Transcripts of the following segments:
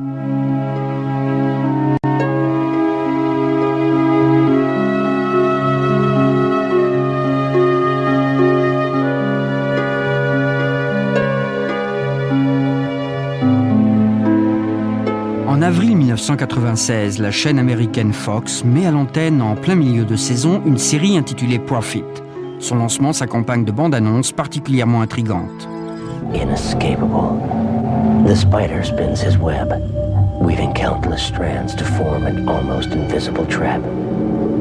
En avril 1996, la chaîne américaine Fox met à l'antenne en plein milieu de saison une série intitulée Profit. Son lancement s'accompagne de bandes-annonces particulièrement intrigantes. Inescapable. The spider spins his web, weaving countless strands to form an almost invisible trap,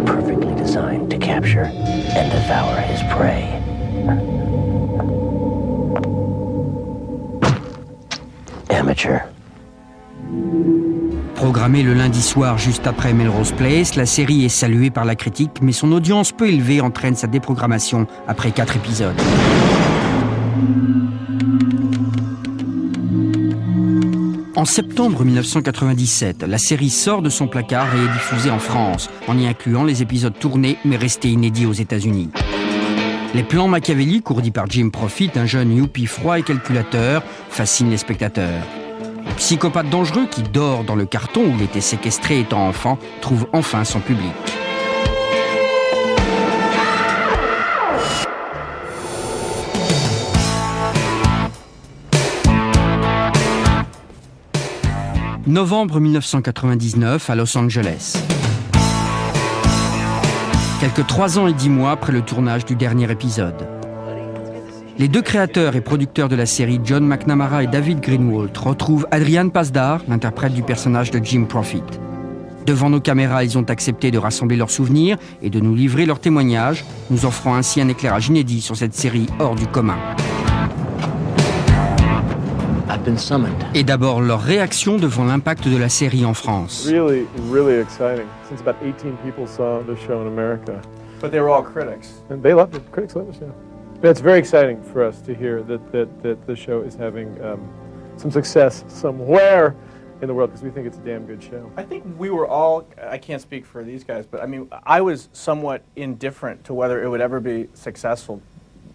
perfectly designed to capture and devour his prey. Amateur. Programmée le lundi soir juste après Melrose Place, la série est saluée par la critique, mais son audience peu élevée entraîne sa déprogrammation après 4 épisodes. En septembre 1997, la série sort de son placard et est diffusée en France, en y incluant les épisodes tournés mais restés inédits aux États-Unis. Les plans machiavéliques ourdis par Jim Profit, un jeune youpi froid et calculateur, fascinent les spectateurs. Le psychopathe dangereux qui dort dans le carton où il était séquestré étant enfant trouve enfin son public. Novembre 1999 à Los Angeles. Quelques 3 ans et 10 mois après le tournage du dernier épisode. Les 2 créateurs et producteurs de la série, John McNamara et David Greenwalt, retrouvent Adrian Pasdar, l'interprète du personnage de Jim Profit. Devant nos caméras, ils ont accepté de rassembler leurs souvenirs et de nous livrer leurs témoignages, nous offrant ainsi un éclairage inédit sur cette série hors du commun. Et d'abord leur réaction devant l'impact de la série en France. Really exciting. Since about 18 people saw the show in America. But they were all critics. And they loved it. Critics loved the show. But it's very exciting for us to hear that the show is having some success somewhere in the world, because we think it's a damn good show. I think we were all, I can't speak for these guys, but I mean, I was somewhat indifferent to whether it would ever be successful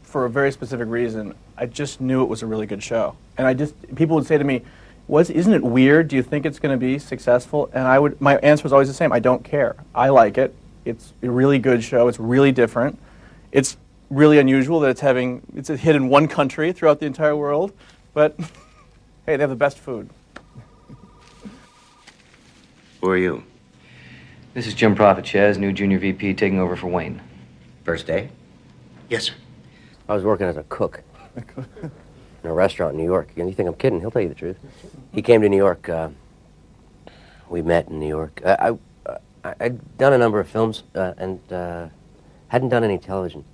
for a very specific reason. I just knew it was a really good show. And people would say to me, isn't it weird? Do you think it's going to be successful? And my answer was always the same. I don't care. I like it. It's a really good show. It's really different. It's really unusual that it's a hit in one country throughout the entire world. But hey, they have the best food. Who are you? This is Jim Profit, Chaz, new junior VP, taking over for Wayne. First day? Yes, sir. I was working as a cook in a restaurant in New York. And you think I'm kidding? He'll tell you the truth. He came to New York. We met in New York. I'd done a number of films and hadn't done any television.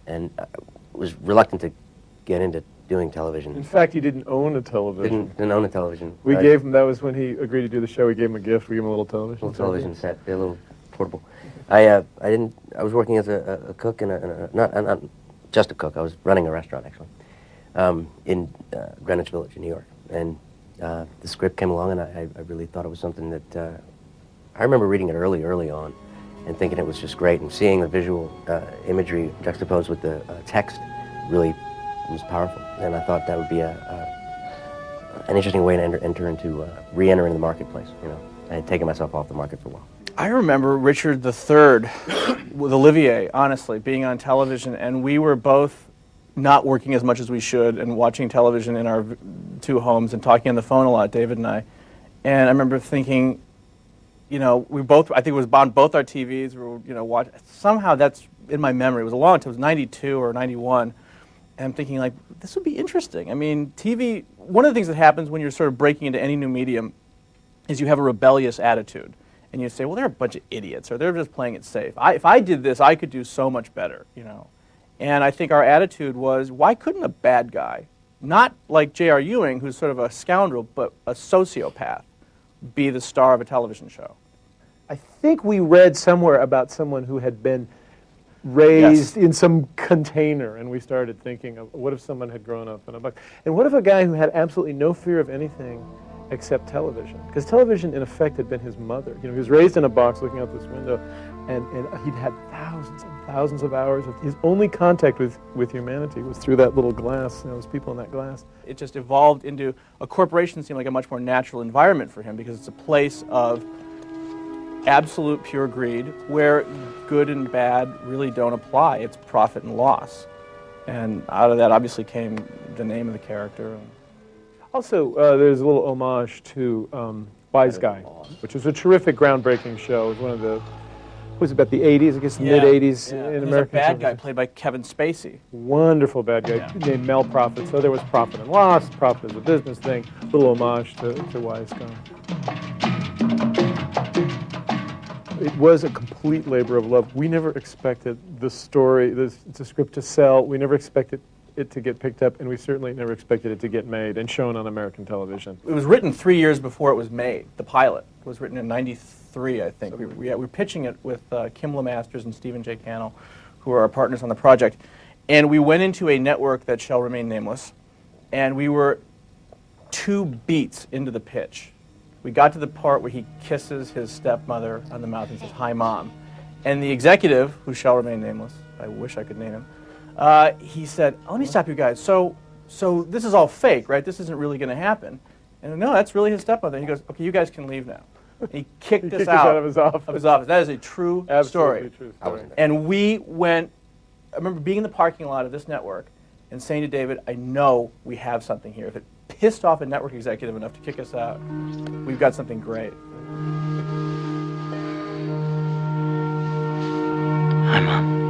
And I was reluctant to get into doing television. In fact, he didn't own a television. Didn't own a television. We gave him, that was when he agreed to do the show, we gave him a gift. We gave him a little television. A little television set, a little portable. I was working as a cook not just a cook. I was running a restaurant, actually, in Greenwich Village in New York. And the script came along, and I really thought it was something that, I remember reading it early on, and thinking it was just great, and seeing the visual imagery juxtaposed with the text really was powerful. And I thought that would be an interesting way to re-enter into the marketplace. You know, I had taken myself off the market for a while. I remember Richard III with Olivier, honestly, being on television, and we were both not working as much as we should and watching television in our 2 homes and talking on the phone a lot, David and I. And I remember thinking, you know, I think it was on both our TVs, we were, you know, somehow that's in my memory. It was a long time, it was 92 or 91. And I'm thinking, like, this would be interesting. I mean, TV, one of the things that happens when you're sort of breaking into any new medium is you have a rebellious attitude. And you say, well, they're a bunch of idiots, or they're just playing it safe. If I did this, I could do so much better, you know. And I think our attitude was, why couldn't a bad guy, not like J.R. Ewing, who's sort of a scoundrel, but a sociopath, be the star of a television show? I think we read somewhere about someone who had been raised in some container, and we started thinking of what if someone had grown up in a box, and what if a guy who had absolutely no fear of anything except television. Because television, in effect, had been his mother. You know, he was raised in a box looking out this window, and he'd had thousands and thousands of hours of his only contact with humanity was through that little glass, you know, those people in that glass. It just evolved into a corporation seemed like a much more natural environment for him because it's a place of absolute pure greed where good and bad really don't apply. It's profit and loss. And out of that obviously came the name of the character. Also, there's a little homage to Wise Guy, which was a terrific, groundbreaking show. It was one of the, was about the 80s, I guess, the mid-80s in American There's a bad television. guy played by Kevin Spacey. Wonderful bad guy named Mel Profit. So there was profit and loss, profit is a business thing, little homage to Wise Guy. It was a complete labor of love. We never expected the story, the script to sell. We never expected it to get picked up, and we certainly never expected it to get made and shown on American television. It was written 3 years before it was made. The pilot was written in '93, I think. We were pitching it with Kim LeMasters and Stephen J. Cannell, who are our partners on the project. And we went into a network that shall remain nameless, and we were 2 beats into the pitch. We got to the part where he kisses his stepmother on the mouth and says, "Hi, Mom." And the executive, who shall remain nameless, I wish I could name him, he said, "Let me stop you guys. So this is all fake, right? This isn't really going to happen." And no, that's really his stepmother. And he goes, "Okay, you guys can leave now." And he kicked us out of his office. That is a true story. True story. And we went, I remember being in the parking lot of this network and saying to David, "I know we have something here. If it pissed off a network executive enough to kick us out, we've got something great." Hi, Mom.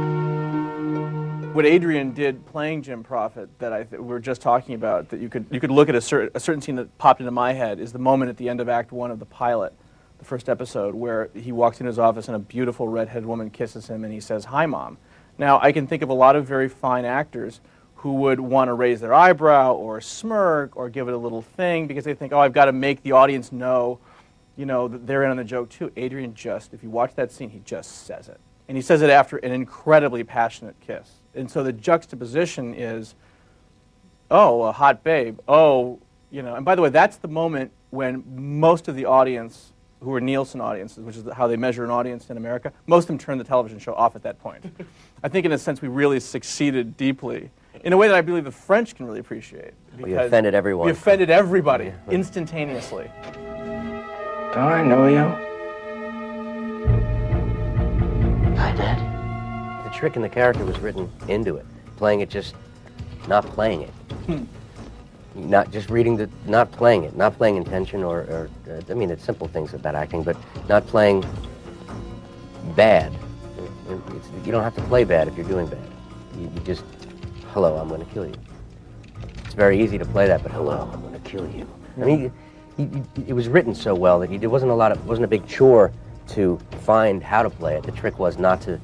What Adrian did playing Jim Profit that we were just talking about, that you could look at a certain scene that popped into my head, is the moment at the end of Act 1 of the pilot, the first episode, where he walks in his office and a beautiful redheaded woman kisses him and he says, "Hi, Mom." Now, I can think of a lot of very fine actors who would want to raise their eyebrow or smirk or give it a little thing because they think, oh, I've got to make the audience know, you know, that they're in on the joke too. Adrian just, if you watch that scene, he just says it. And he says it after an incredibly passionate kiss. And so the juxtaposition is, oh, a hot babe, oh, you know. And by the way, that's the moment when most of the audience, who are Nielsen audiences, which is how they measure an audience in America, most of them turn the television show off at that point. I think in a sense we really succeeded deeply, in a way that I believe the French can really appreciate. Well, you offended everyone. We offended everybody instantaneously. Do I know you? Hi, Dad. The trick in the character was written into it. Playing it, just not playing it. Not just reading the, not playing it, not playing intention or I mean, it's simple things about acting, but not playing bad. You don't have to play bad if you're doing bad. You just, hello, I'm going to kill you. It's very easy to play that, but hello, I'm going to kill you. I mean, it was written so well that it wasn't a big chore to find how to play it. The trick was not to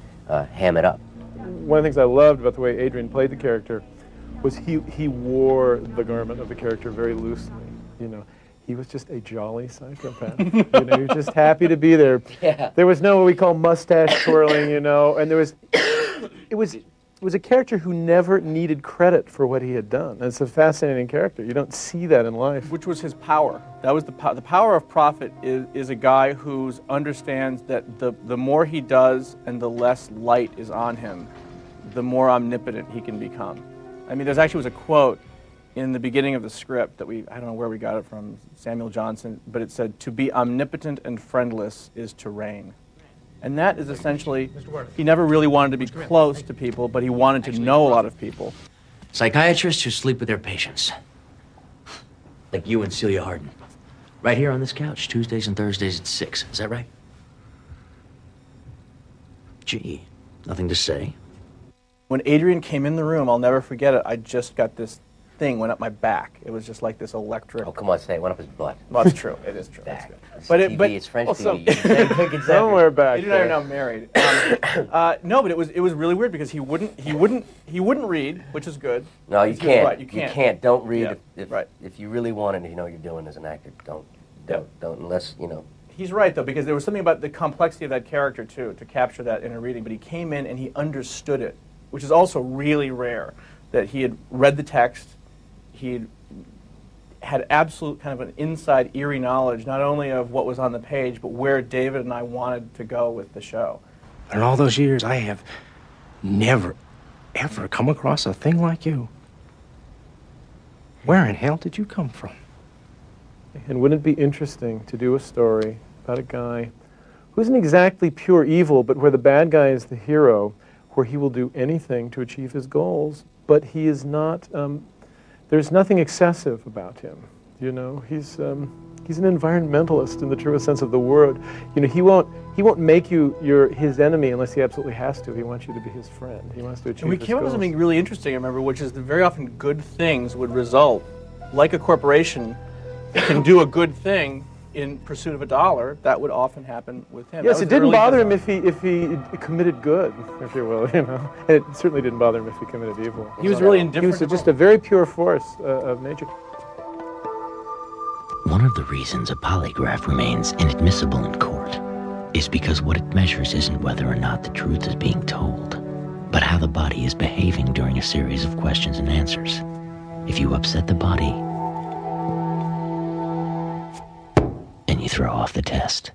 ham it up. One of the things I loved about the way Adrian played the character was he wore the garment of the character very loosely. You know, he was just a jolly psychopath. You know, he was just happy to be there. Yeah. There was no what we call mustache twirling, you know, and it was a character who never needed credit for what he had done. And it's a fascinating character. You don't see that in life. Which was his power. That was the power of Prophet is a guy who understands that the more he does and the less light is on him, the more omnipotent he can become. I mean, there's actually was a quote in the beginning of the script that I don't know where we got it from, Samuel Johnson, but it said, "To be omnipotent and friendless is to reign." And that is essentially, he never really wanted to be close to people, but he wanted to know a lot of people. Psychiatrists who sleep with their patients. Like you and Celia Harden. Right here on this couch, Tuesdays and Thursdays at 6. Is that right? Gee, nothing to say. When Adrian came in the room, I'll never forget it, I just got this thing went up my back. It was just like this electric. Oh, come on, say it went up his butt. Well, that's true. It is true. That's good. It's French TV. Somewhere back. Adrian and I are now married. No, but it was really weird because he wouldn't read, which is good. No, you can't. Right, you can't. Don't read. Right. If you really want it, you know what you're doing as an actor. Don't unless you know. He's right though, because there was something about the complexity of that character too to capture that in a reading. But he came in and he understood it, which is also really rare. That he had read the text, he'd had absolute kind of an inside eerie knowledge, not only of what was on the page, but where David and I wanted to go with the show. In all those years, I have never, ever come across a thing like you. Where in hell did you come from? And wouldn't it be interesting to do a story about a guy who isn't exactly pure evil, but where the bad guy is the hero, where he will do anything to achieve his goals, but he is not, there's nothing excessive about him. You know, he's an environmentalist in the truest sense of the word. You know, he won't make you his enemy unless he absolutely has to. He wants you to be his friend. He wants to achieve his goals. And we came up with something really interesting, I remember, which is that very often good things would result, like a corporation can do a good thing in pursuit of a dollar. That would often happen with him. Yes, it didn't bother him if he committed good, if you will. You know, and it certainly didn't bother him if he committed evil. He was really indifferent. He was just a very pure force of nature. One of the reasons a polygraph remains inadmissible in court is because what it measures isn't whether or not the truth is being told, but how the body is behaving during a series of questions and answers. If you upset the body, and you throw off the test.